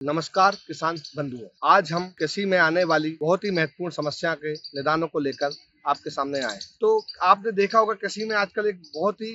नमस्कार किसान बंधुओं। आज हम कृषि में आने वाली बहुत ही महत्वपूर्ण समस्या के निदानों को लेकर आपके सामने आए। तो आपने देखा होगा कृषि में आजकल एक बहुत ही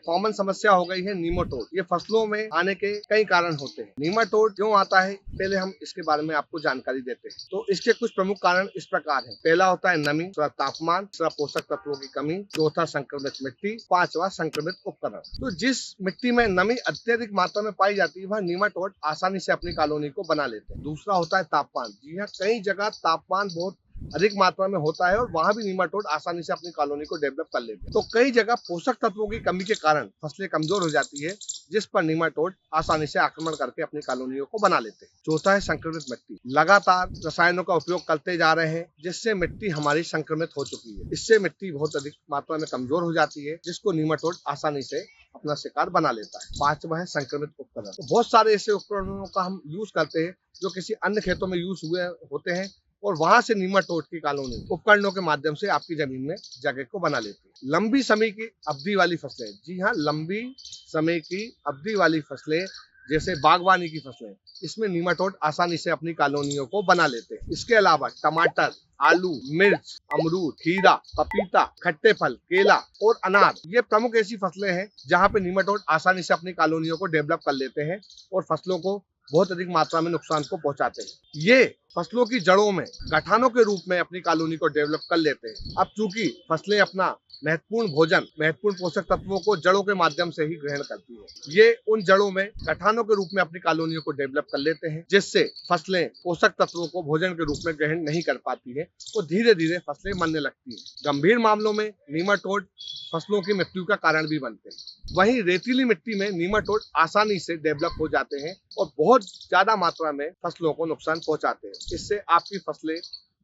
कॉमन समस्या हो गई है नीमाटोड। ये फसलों में आने के कई कारण होते हैं। नीमाटोड क्यों आता है, पहले हम इसके बारे में आपको जानकारी देते हैं। तो इसके कुछ प्रमुख कारण इस प्रकार हैं। पहला होता है नमी, दूसरा तापमान, तीसरा पोषक तत्वों की कमी, चौथा संक्रमित मिट्टी, पांचवा संक्रमित उपकरण। तो जिस मिट्टी में नमी अत्यधिक मात्रा में पाई जाती है वह नीमाटोड आसानी से अपनी कॉलोनी को बना लेते हैं। दूसरा होता है तापमान। जी हाँ, कई जगह तापमान बहुत अधिक मात्रा में होता है और वहां भी नीमाटोड आसानी से अपनी कॉलोनी को डेवलप कर लेते हैं। तो कई जगह पोषक तत्वों की कमी के कारण फसलें कमजोर हो जाती है, जिस पर नीमाटोड आसानी से आक्रमण करके अपनी कॉलोनियों को बना लेते हैं। चौथा है संक्रमित मिट्टी। लगातार रसायनों का उपयोग करते जा रहे हैं, जिससे मिट्टी हमारी संक्रमित हो चुकी है। इससे मिट्टी बहुत अधिक मात्रा में कमजोर हो जाती है, जिसको नीमाटोड आसानी से अपना शिकार बना लेता है। पांचवा है संक्रमित उपकरण। तो बहुत सारे ऐसे उपकरणों का हम यूज करते हैं जो किसी अन्य खेतों में यूज हुए होते हैं और वहां से नीमाटोड की कॉलोनी उपकरणों के माध्यम से आपकी जमीन में जगह को बना लेती है। लंबी समय की अवधि वाली फसलें। जी हाँ, लंबी समय की अवधि वाली फसलें जैसे बागवानी की फसलें, इसमें नीमाटोड आसानी से अपनी कॉलोनियों को बना लेते हैं। इसके अलावा टमाटर, आलू, मिर्च, अमरूद, खीरा, पपीता, खट्टे फल, केला और अनार, ये प्रमुख ऐसी फसलें हैं जहां पे नीमाटोड आसानी से अपनी कॉलोनियों को डेवलप कर लेते हैं और फसलों को बहुत अधिक मात्रा में नुकसान को पहुंचाते हैं। ये फसलों की जड़ों में गठानों के रूप में अपनी कॉलोनी को डेवलप कर लेते हैं। अब चूंकि फसलें अपना महत्वपूर्ण भोजन, महत्वपूर्ण पोषक तत्वों को जड़ों के माध्यम से ही ग्रहण करती है, ये उन जड़ों में गठानों के रूप में अपनी कॉलोनियों को डेवलप कर लेते हैं, जिससे फसलें पोषक तत्वों को भोजन के रूप में ग्रहण नहीं कर पाती है और धीरे धीरे फसलें मरने लगती है। गंभीर मामलों में नीमाटोड फसलों की मृत्यु का कारण भी बनते हैं। वहीं रेतीली मिट्टी में नीमाटोड आसानी से डेवलप हो जाते हैं और बहुत ज्यादा मात्रा में फसलों को नुकसान पहुंचाते हैं। इससे आपकी फसलें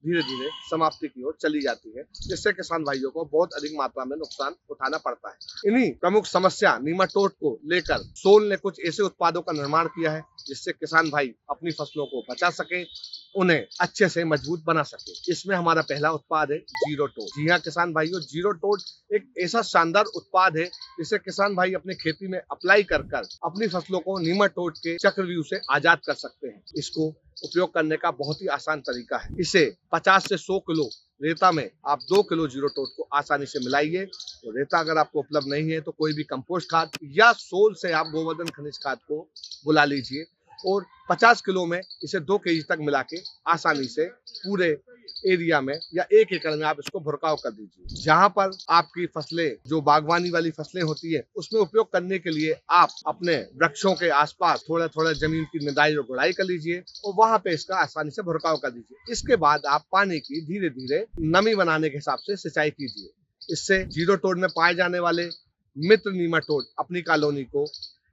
धीरे धीरे समाप्ति की ओर चली जाती है, जिससे किसान भाइयों को बहुत अधिक मात्रा में नुकसान उठाना पड़ता है। इन्हीं प्रमुख समस्या नीमाटोड को लेकर सोल ने कुछ ऐसे उत्पादों का निर्माण किया है जिससे किसान भाई अपनी फसलों को बचा सके, उन्हें अच्छे से मजबूत बना सके। इसमें हमारा पहला उत्पाद है जीरोटोड। जी हाँ किसान भाइयों, जीरोटोड एक ऐसा शानदार उत्पाद है जिसे किसान भाई अपने खेती में अप्लाई कर अपनी फसलों को नीमाटोड के चक्रव्यूह से आजाद कर सकते हैं। इसको उपयोग करने का बहुत ही आसान तरीका है। इसे 50 से 100 किलो रेता में आप 2 किलो जीरोटोड को आसानी से मिलाइए। तो रेता अगर आपको उपलब्ध नहीं है तो कोई भी कंपोस्ट खाद या सोल से आप गोवर्धन खनिज खाद को बुला लीजिए और 50 किलो में इसे 2 केजी तक मिला के आसानी से पूरे एरिया में या 1 एकड़ में आप इसको भुरकाव कर दीजिए। जहां पर आपकी फसलें, जो बागवानी वाली फसलें होती है, उसमें उपयोग करने के लिए आप अपने वृक्षों के आसपास थोड़ा थोड़ा जमीन की निदाई और गुड़ाई कर लीजिए और वहां पे इसका आसानी से भुरकाव कर दीजिए। इसके बाद आप पानी की धीरे धीरे नमी बनाने के हिसाब से सिंचाई कीजिए। इससे जीरोटोड में पाए जाने वाले मित्र नीमाटोड अपनी कॉलोनी को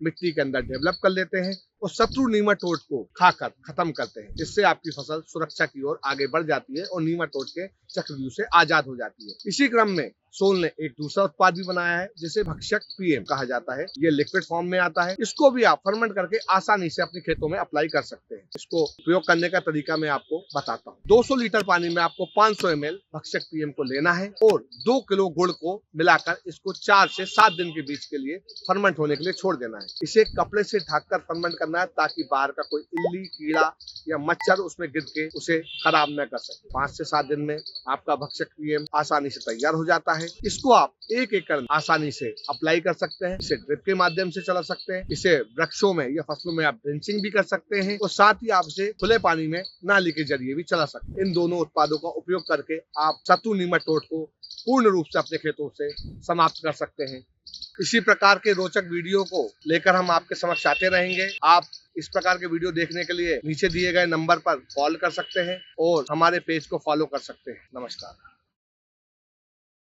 मिट्टी के अंदर डेवलप कर लेते हैं और शत्रु नीमाटोड को खाकर खत्म करते हैं। इससे आपकी फसल सुरक्षा की ओर आगे बढ़ जाती है और नीमाटोड के चक्रव्यूह से आजाद हो जाती है। इसी क्रम में सोल ने एक दूसरा उत्पाद भी बनाया है जिसे भक्षक पीएम कहा जाता है। ये लिक्विड फॉर्म में आता है। इसको भी आप फर्मेंट करके आसानी से अपने खेतों में अप्लाई कर सकते हैं। इसको उपयोग करने का तरीका मैं आपको बताता हूँ। 200 लीटर पानी में आपको 500 ml भक्षक पीएम को लेना है और 2 किलो गुड़ को मिलाकर इसको 4 से 7 दिन के बीच के लिए फर्मेंट होने के लिए छोड़ देना है। इसे कपड़े से ढककर फर्मेंट करना है ताकि बाहर का कोई इल्ली, कीड़ा या मच्छर उसमें गिर के उसे खराब न कर सके। 5 से 7 दिन में आपका भक्षक पीएम आसानी से तैयार हो जाता है। इसको आप 1 एकड़ आसानी से अप्लाई कर सकते हैं। इसे ड्रिप के माध्यम से चला सकते हैं। इसे वृक्षों में या फसलों में आप ड्रेंचिंग भी कर सकते हैं और साथ ही आप इसे खुले पानी में नाली के जरिए भी चला सकते हैं। इन दोनों उत्पादों का उपयोग करके आप शत्रु नीमाटोड को पूर्ण रूप से अपने खेतों से समाप्त कर सकते हैं। इसी प्रकार के रोचक वीडियो को लेकर हम आपके समक्ष आते रहेंगे। आप इस प्रकार के वीडियो देखने के लिए नीचे दिए गए नंबर पर कॉल कर सकते हैं और हमारे पेज को फॉलो कर सकते हैं। नमस्कार।